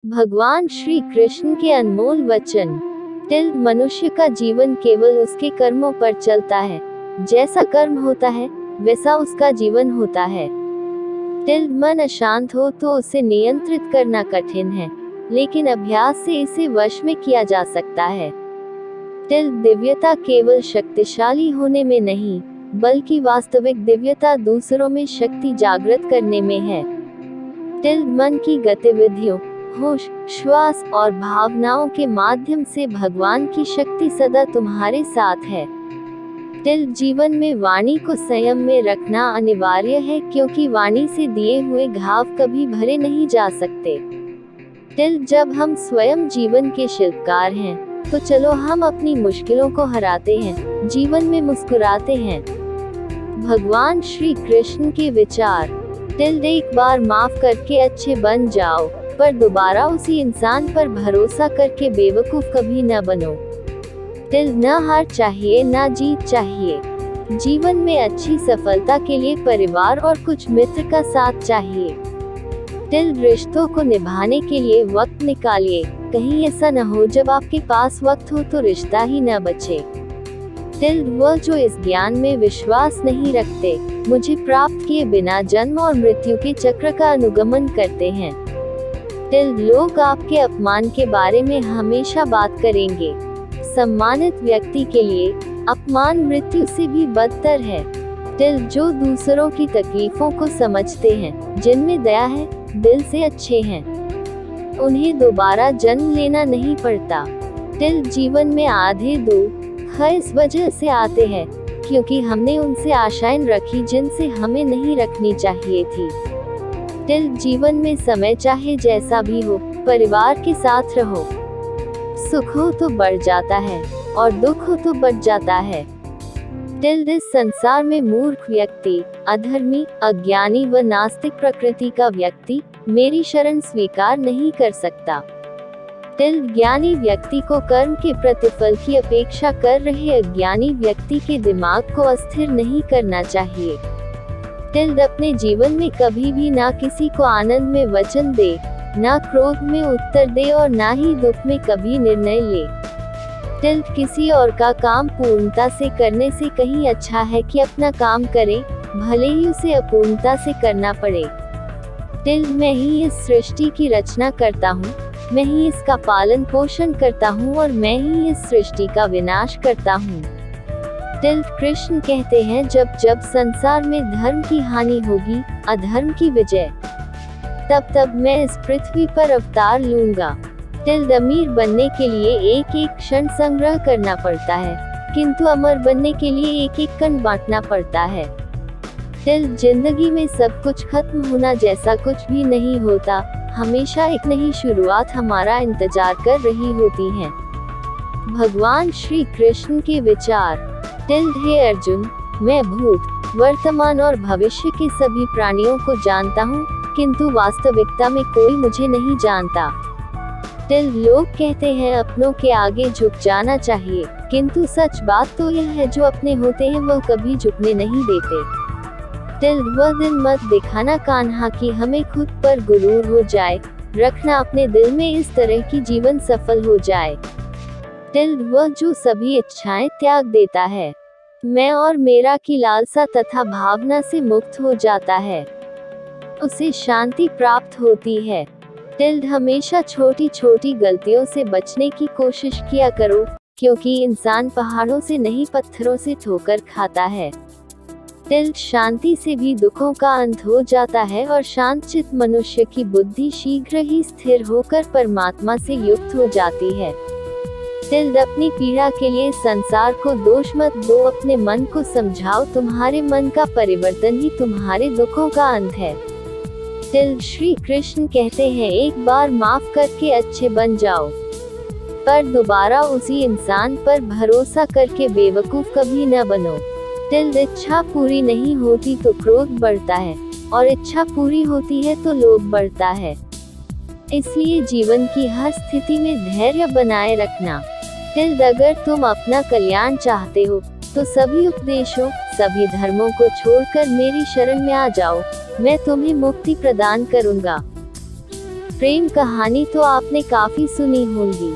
भगवान श्री कृष्ण के अनमोल वचन। मनुष्य का जीवन केवल उसके कर्मों पर चलता है। जैसा कर्म होता है वैसा उसका जीवन होता है। मन अशांत हो तो उसे नियंत्रित करना कठिन है, लेकिन अभ्यास से इसे वश में किया जा सकता है। दिव्यता केवल शक्तिशाली होने में नहीं, बल्कि वास्तविक दिव्यता दूसरों में शक्ति जागृत करने में है। मन की गतिविधियों, होश, श्वास और भावनाओं के माध्यम से भगवान की शक्ति सदा तुम्हारे साथ है। जीवन में वाणी को संयम में रखना अनिवार्य है, क्योंकि वाणी से दिए हुए घाव कभी भरे नहीं जा सकते। जब हम स्वयं जीवन के शिल्पकार हैं, तो चलो हम अपनी मुश्किलों को हराते हैं, जीवन में मुस्कुराते हैं। भगवान श्री कृष्ण के विचार। एक बार माफ करके अच्छे बन जाओ, पर दोबारा उसी इंसान पर भरोसा करके बेवकूफ कभी न बनो। न हार चाहिए न जीत चाहिए। जीवन में अच्छी सफलता के लिए परिवार और कुछ मित्र का साथ चाहिए। रिश्तों को निभाने के लिए वक्त निकालिए, कहीं ऐसा न हो जब आपके पास वक्त हो तो रिश्ता ही न बचे। वह जो इस ज्ञान में विश्वास नहीं रखते, मुझे प्राप्त किए बिना जन्म और मृत्यु के चक्र का अनुगमन करते हैं। लोग आपके अपमान के बारे में हमेशा बात करेंगे। सम्मानित व्यक्ति के लिए अपमान मृत्यु से भी बदतर है। जो दूसरों की तकलीफों को समझते हैं, जिनमें दया है, दिल से अच्छे हैं, उन्हें दोबारा जन्म लेना नहीं पड़ता। जीवन में आधे दुख इस वजह से आते हैं, क्योंकि हमने उनसे आशाएं रखी जिनसे हमें नहीं रखनी चाहिए थी। जीवन में समय चाहे जैसा भी हो, परिवार के साथ रहो। सुख हो तो बढ़ जाता है और दुख हो तो बढ़ जाता है। इस संसार में मूर्ख व्यक्ति, अधर्मी, अज्ञानी व नास्तिक प्रकृति का व्यक्ति मेरी शरण स्वीकार नहीं कर सकता। ज्ञानी व्यक्ति को कर्म के प्रतिफल की अपेक्षा कर रहे अज्ञानी व्यक्ति के दिमाग को अस्थिर नहीं करना चाहिए। अपने जीवन में कभी भी ना किसी को आनंद में वचन दे, ना क्रोध में उत्तर दे और ना ही दुख में कभी निर्णय ले। किसी और का काम पूर्णता से करने से कहीं अच्छा है कि अपना काम करे, भले ही उसे अपूर्णता से करना पड़े। मैं ही इस सृष्टि की रचना करता हूँ, मैं ही इसका पालन पोषण करता हूँ और मैं ही इस सृष्टि का विनाश करता हूँ। कृष्ण कहते हैं, जब जब संसार में धर्म की हानि होगी, अधर्म की विजय, तब तब मैं इस पृथ्वी पर अवतार लूंगा। अमीर बनने के लिए एक एक क्षण संग्रह करना पड़ता है, किंतु अमर बनने के लिए एक एक कण बांटना पड़ता है। जिंदगी में सब कुछ खत्म होना जैसा कुछ भी नहीं होता, हमेशा एक नई शुरुआत हमारा इंतजार कर रही होती है। भगवान श्री कृष्ण के विचार। हे अर्जुन, मैं भूत, वर्तमान और भविष्य के सभी प्राणियों को जानता हूँ, किंतु वास्तविकता में कोई मुझे नहीं जानता। लोग कहते हैं अपनों के आगे झुक जाना चाहिए, किंतु सच बात तो यह है, जो अपने होते हैं वह कभी झुकने नहीं देते। वह दिन मत दिखाना कान्हा कि हमें खुद पर गुरूर हो जाए, रखना अपने दिल में इस तरह की जीवन सफल हो जाए। वह जो सभी इच्छाएं त्याग देता है, मैं और मेरा की लालसा तथा भावना से मुक्त हो जाता है, उसे शांति प्राप्त होती है। हमेशा छोटी छोटी गलतियों से बचने की कोशिश किया करो, क्योंकि इंसान पहाड़ों से नहीं पत्थरों से ठोकर खाता है। शांति से भी दुखों का अंत हो जाता है और शांतचित्त मनुष्य की बुद्धि शीघ्र ही स्थिर होकर परमात्मा से युक्त हो जाती है। अपनी पीड़ा के लिए संसार को दोष मत दो, अपने मन को समझाओ, तुम्हारे मन का परिवर्तन ही तुम्हारे दुखों का अंत है। श्री कृष्ण कहते हैं, एक बार माफ करके अच्छे बन जाओ, पर दोबारा उसी इंसान पर भरोसा करके बेवकूफ कभी न बनो। इच्छा पूरी नहीं होती तो क्रोध बढ़ता है, और इच्छा पूरी होती है तो लोभ बढ़ता है। इसलिए जीवन की हर स्थिति में धैर्य बनाए रखना। अगर तुम अपना कल्याण चाहते हो, तो सभी उपदेशों, सभी धर्मों को छोड़कर मेरी शरण में आ जाओ, मैं तुम्हें मुक्ति प्रदान करूंगा। प्रेम कहानी तो आपने काफी सुनी होंगी।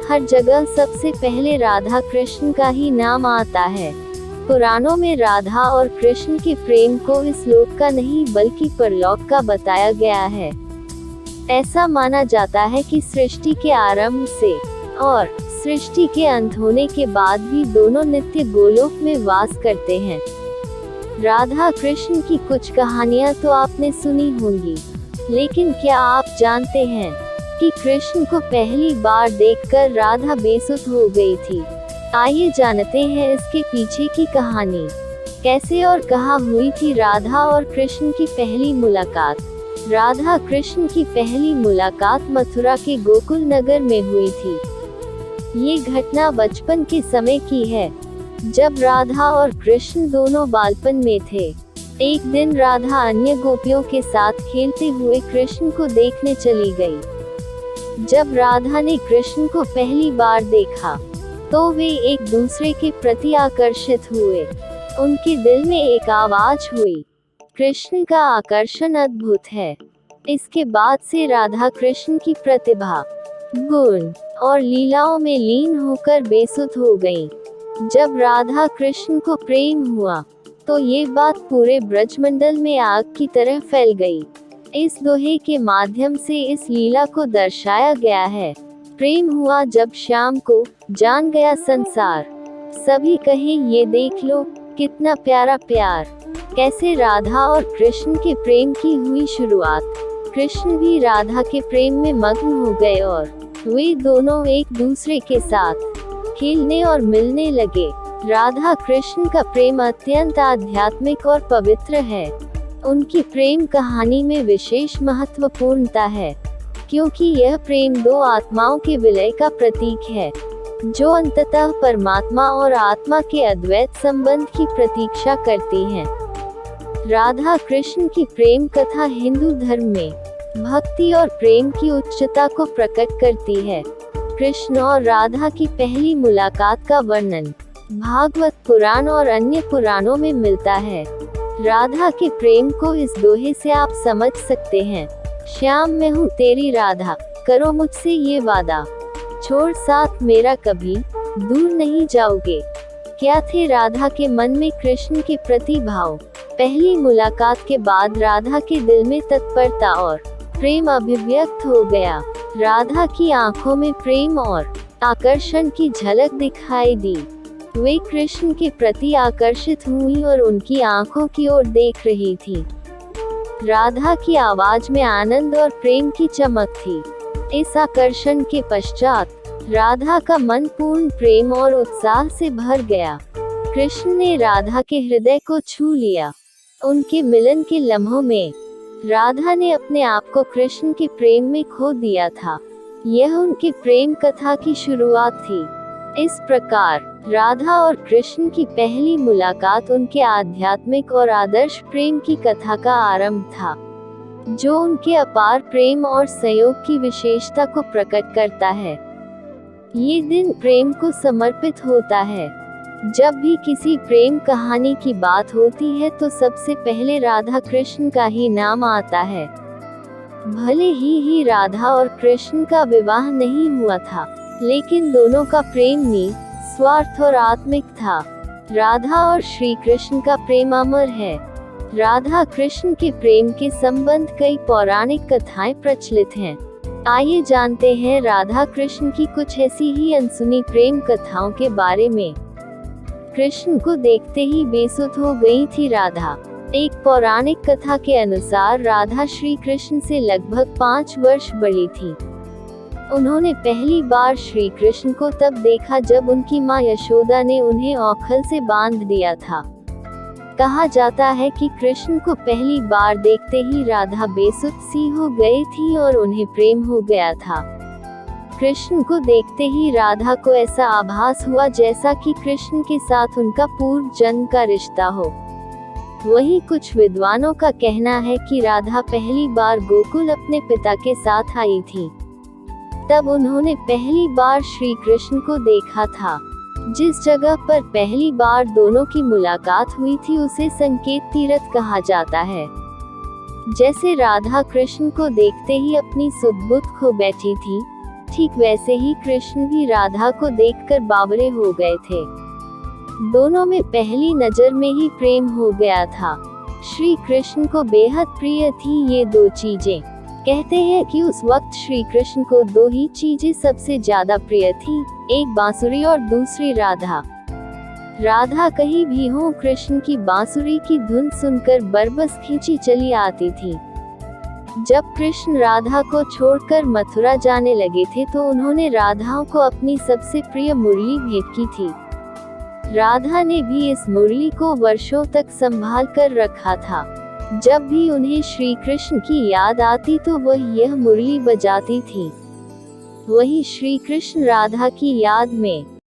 हर जगह सबसे पहले राधा कृष्ण का ही नाम आता है। पुराणों में राधा और कृष्ण के प्रेम को इस लोक का नहीं बल्कि परलोक का बताया गया है। ऐसा माना जाता है कि सृष्टि के आरंभ से और सृष्टि के अंत होने के बाद भी दोनों नित्य गोलोक में वास करते हैं। राधा कृष्ण की कुछ कहानियां तो आपने सुनी होंगी, लेकिन क्या आप जानते हैं कि कृष्ण को पहली बार देखकर राधा बेसुध हो गई थी? आइए जानते हैं इसके पीछे की कहानी। कैसे और कहाँ हुई थी राधा और कृष्ण की पहली मुलाकात? राधा कृष्ण की पहली मुलाकात मथुरा के गोकुल नगर में हुई थी। ये घटना बचपन के समय की है, जब राधा और कृष्ण दोनों बालपन में थे। एक दिन राधा अन्य गोपियों के साथ खेलते हुए कृष्ण को देखने चली गई। जब राधा ने कृष्ण को पहली बार देखा, तो वे एक दूसरे के प्रति आकर्षित हुए। उनके दिल में एक आवाज हुई, कृष्ण का आकर्षण अद्भुत है। इसके बाद से राधा कृष्ण की प्रतिभा, गुण और लीलाओं में लीन होकर बेसुध हो गईं। जब राधा कृष्ण को प्रेम हुआ, तो ये बात पूरे ब्रजमंडल में आग की तरह फैल गई। इस दोहे के माध्यम से इस लीला को दर्शाया गया है। प्रेम हुआ जब शाम को, जान गया संसार। सभी कहें ये देख लो, कितना प्यारा प्यार। कैसे राधा और कृष्ण के प्रेम की हुई शुरुआत। कृष्ण भी राधा के प्रेम में मग्न हो गए और वे दोनों एक दूसरे के साथ खेलने और मिलने लगे। राधा कृष्ण का प्रेम अत्यंत आध्यात्मिक और पवित्र है। उनकी प्रेम कहानी में विशेष महत्वपूर्णता है, क्योंकि यह प्रेम दो आत्माओं के विलय का प्रतीक है, जो अंततः परमात्मा और आत्मा के अद्वैत संबंध की प्रतीक्षा करती हैं। राधा कृष्ण की प्रेम कथा हिंदू धर्म में भक्ति और प्रेम की उच्चता को प्रकट करती है। कृष्ण और राधा की पहली मुलाकात का वर्णन भागवत पुराण और अन्य पुराणों में मिलता है। राधा के प्रेम को इस दोहे से आप समझ सकते हैं, श्याम मैं हूँ तेरी राधा, करो मुझसे ये वादा, छोड़ साथ मेरा कभी, दूर नहीं जाओगे। क्या थे राधा के मन में कृष्ण के प्रति भाव? पहली मुलाकात के बाद राधा के दिल में तत्परता और प्रेम अभिव्यक्त हो गया। राधा की आंखों में प्रेम और आकर्षण की झलक दिखाई दी। वे कृष्ण के प्रति आकर्षित हुई और उनकी आंखों की ओर देख रही थी। राधा की आवाज में आनंद और प्रेम की चमक थी। इस आकर्षण के पश्चात राधा का मन पूर्ण प्रेम और उत्साह से भर गया। कृष्ण ने राधा के हृदय को छू लिया। उनके मिलन के लम्हों में राधा ने अपने आप को कृष्ण के प्रेम में खो दिया था। यह उनकी प्रेम कथा की शुरुआत थी। इस प्रकार राधा और कृष्ण की पहली मुलाकात उनके आध्यात्मिक और आदर्श प्रेम की कथा का आरंभ था, जो उनके अपार प्रेम और संयोग की विशेषता को प्रकट करता है। ये दिन प्रेम को समर्पित होता है। जब भी किसी प्रेम कहानी की बात होती है तो सबसे पहले राधा कृष्ण का ही नाम आता है। भले ही राधा और कृष्ण का विवाह नहीं हुआ था, लेकिन दोनों का प्रेम निस्वार्थ और आत्मिक था। राधा और श्री कृष्ण का प्रेम अमर है। राधा कृष्ण के प्रेम के संबंध कई पौराणिक कथाएं प्रचलित हैं। आइए जानते हैं राधा कृष्ण की कुछ ऐसी ही अनसुनी प्रेम कथाओं के बारे में। कृष्ण को देखते ही बेसुध हो गई थी राधा। एक पौराणिक कथा के अनुसार राधा श्री कृष्ण से लगभग 5 वर्ष बड़ी थी। उन्होंने पहली बार श्री कृष्ण को तब देखा जब उनकी माँ यशोदा ने उन्हें औखल से बांध दिया था। कहा जाता है कि कृष्ण को पहली बार देखते ही राधा बेसुध सी हो गई थी और उन्हें प्रेम हो गया था। कृष्ण को देखते ही राधा को ऐसा आभास हुआ जैसा कि कृष्ण के साथ उनका पूर्व जन्म का रिश्ता हो। वहीं कुछ विद्वानों का कहना है कि राधा पहली बार गोकुल अपने पिता के साथ आई थी। तब उन्होंने पहली बार श्री कृष्ण को देखा था। जिस जगह पर पहली बार दोनों की मुलाकात हुई थी उसे संकेत तीर्थ कहा जाता है। जैसे राधा कृष्ण को देखते ही अपनी सुध बुध खो बैठी थी, ठीक वैसे ही कृष्ण भी राधा को देखकर बावरे हो गए थे। दोनों में पहली नजर में ही प्रेम हो गया था। श्री कृष्ण को बेहद प्रिय थी ये दो चीजें। कहते हैं कि उस वक्त श्री कृष्ण को दो ही चीजें सबसे ज्यादा प्रिय थी, एक बांसुरी और दूसरी राधा। राधा कहीं भी हो, कृष्ण की बांसुरी की धुन सुनकर बरबस खींची चली आती थी। जब कृष्ण राधा को छोड़कर मथुरा जाने लगे थे तो उन्होंने राधाओं को अपनी सबसे प्रिय मुरली भेंट की थी। राधा ने भी इस मुरली को वर्षों तक संभाल कर रखा था। जब भी उन्हें श्री कृष्ण की याद आती तो वह यह मुरली बजाती थी। वही श्री कृष्ण राधा की याद में